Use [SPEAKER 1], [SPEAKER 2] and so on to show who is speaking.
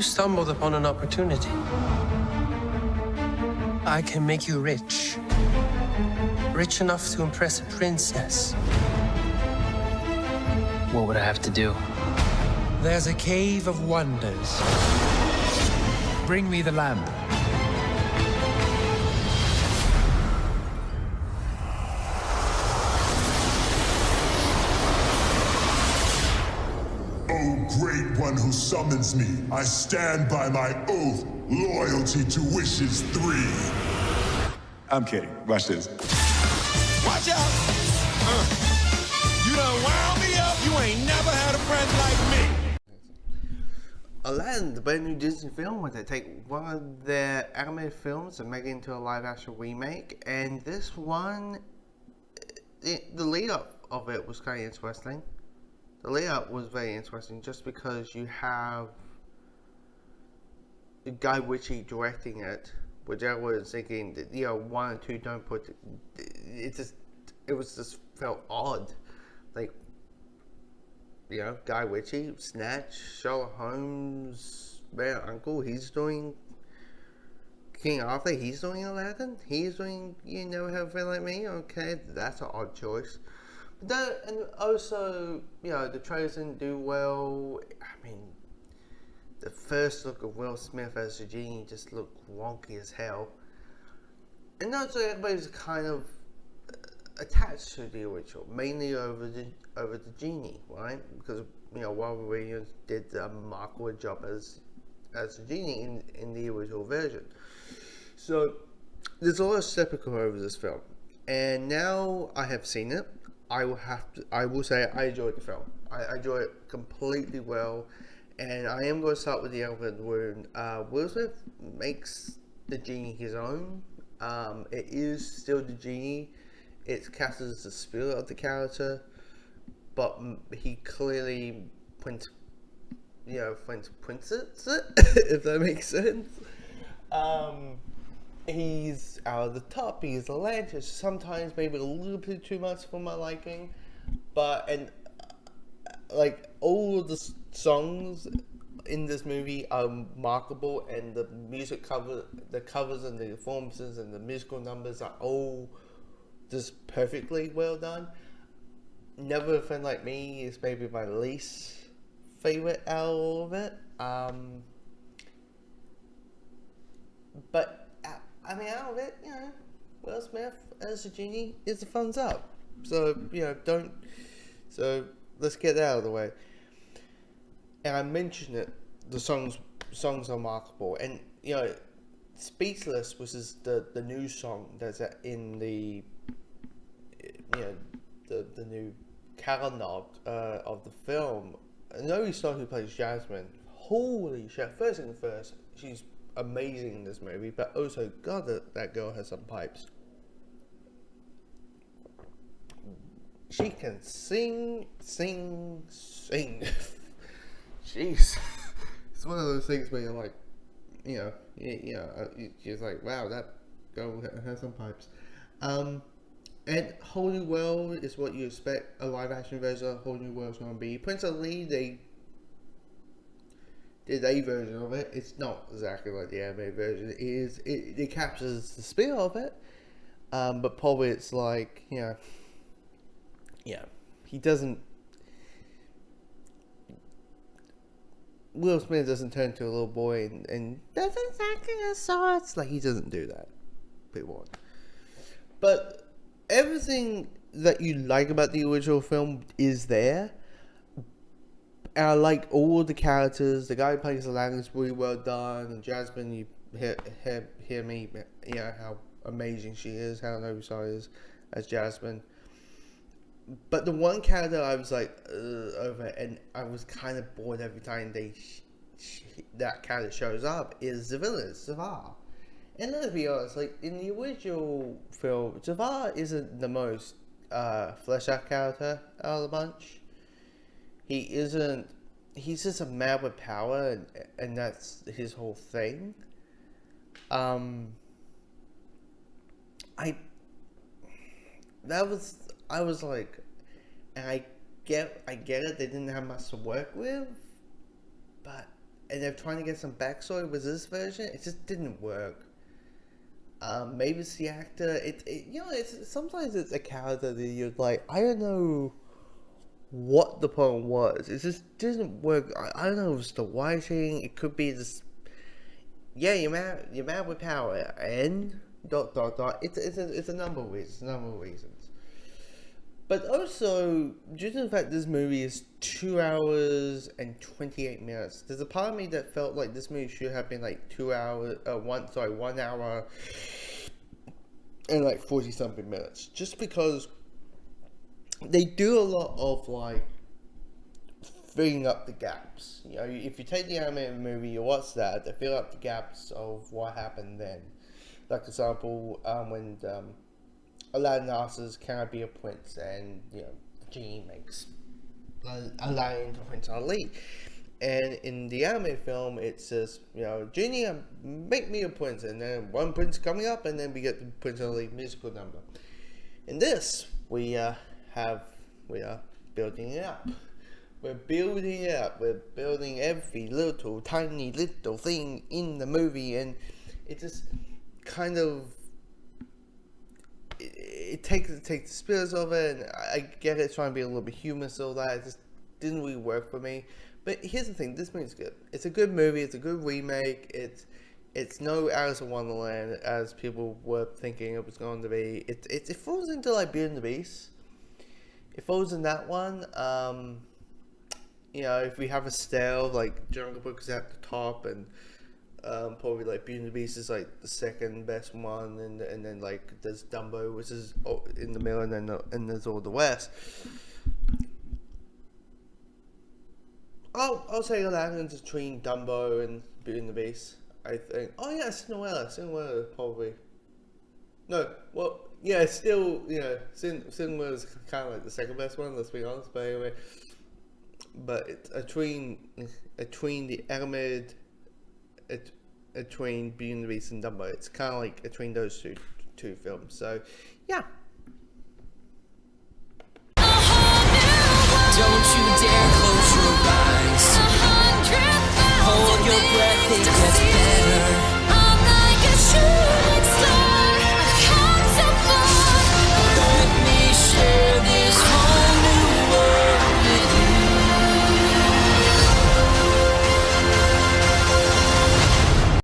[SPEAKER 1] you stumbled upon an opportunity. I can make you rich. Rich enough to impress a princess.
[SPEAKER 2] What would I have to do?
[SPEAKER 3] There's a cave of wonders. Bring me the lamp.
[SPEAKER 4] O great one who summons me, I stand by my oath, loyalty to wishes 3. I'm kidding. Watch this.
[SPEAKER 5] Watch out! You done wound me up. You ain't never had a friend like me.
[SPEAKER 6] Aladdin, the brand new Disney film, where they take one of their animated films and make it into a live-action remake. And this one, the lead-up of it was kind of interesting. The layout was very interesting just because you have Guy Ritchie directing it, which I was thinking that, you know, 1 and 2 don't put it was just felt odd. Like, you know, Guy Ritchie, Snatch, Sherlock Holmes, Bear Uncle, he's doing King Arthur, he's doing Aladdin, he's doing You Never Have a Friend Like Me. Okay, that's an odd choice. And also, you know, the trailers didn't do well. I mean, the first look of Will Smith as the genie just looked wonky as hell. And also, everybody's kind of attached to the original, mainly over the genie, right? Because, you know, Robin Williams did a remarkable job as the genie in the original version. So there's a lot of skeptical over this film, and now I have seen it. I will say I enjoyed the film. I enjoyed it completely well, and I am going to start with the elephant in the room. Will Smith makes the genie his own. It is still the genie. It captures the spirit of the character, but he clearly prints it, if that makes sense. He's out of the top, he's outlandish, sometimes maybe a little bit too much for my liking, like, all of the songs in this movie are remarkable, and the covers and the performances and the musical numbers are all just perfectly well done. Never a Friend Like Me is maybe my least favorite out of all of it, but I mean, out of it, you know, Will Smith as the genie is a thumbs up. So, you know, so let's get that out of the way. And I mentioned it, the songs are remarkable. And, you know, Speechless, which is the new song that's in the, you know, the new catalog of the film. I know you saw who plays Jasmine. Holy shit, first thing first, she's amazing in this movie, but also, God, that girl has some pipes. She can sing. Jeez. It's one of those things where you're like, you're like, wow, that girl has some pipes. And Whole New World is what you expect a live action version of Whole New World is going to be. Prince Ali, they did a version of it. It's not exactly like the anime version. It captures the spirit of it, but probably it's like, he doesn't. Will Smith doesn't turn to a little boy and does exactly as swords. Like, he doesn't do that. Bit one. But everything that you like about the original film is there. And I like all the characters. The guy who plays Aladdin is really well done. And Jasmine, you hear me, how amazing she is, how Nobisai is as Jasmine. But the one character I was like, over, and I was kind of bored every time that character shows up, is the villain, Jafar. And let's be honest, like, in the original film, Jafar isn't the most fleshed out character out of the bunch. He isn't. He's just a man with power, and that's his whole thing. I was like, and I get it. They didn't have much to work with, but and they're trying to get some backstory with this version. It just didn't work. Maybe it's the actor. It's sometimes it's a character that you're like, I don't know what the problem was. It just didn't work. I don't know if it's the writing. It could be this. Yeah, you're mad with power, and ... It's a number of reasons. But also, due to the fact this movie is 2 hours and 28 minutes, there's a part of me that felt like this movie should have been like 1 hour and like 40 something minutes. Just because they do a lot of like filling up the gaps. You know, if you take the animated movie, you watch that, they fill up the gaps of what happened then. Like example, when Aladdin asks, "Can I be a prince?" and the genie makes Aladdin into Prince Ali. And in the anime film, it says, "Genie, make me a prince," and then one prince coming up, and then we get the Prince Ali musical number. In this, we are building it up. We're building it up. We're building every tiny little thing in the movie, and it just kind of it takes the spirits of it. And I get it, trying to be a little bit humorous, all that. It just didn't really work for me. But here's the thing: this movie's good. It's a good movie. It's a good remake. It's no Alice in Wonderland as people were thinking it was going to be. It falls into like Beauty and the Beast. It falls in that one. If we have a style, like Jungle Book is at the top, and probably like Beauty and the Beast is like the second best one, and then like there's Dumbo, which is in the middle, and there's all the rest. I'll say Aladdin's between Dumbo and Beauty and the Beast. I think. Oh yeah, Cinderella probably. No, well, yeah, still, Cinderella is kind of like the second best one. Let's be honest, but anyway. But it's between the animated, between Beauty and the Beast and Dumbo. It's kind of like between those two films. So, yeah,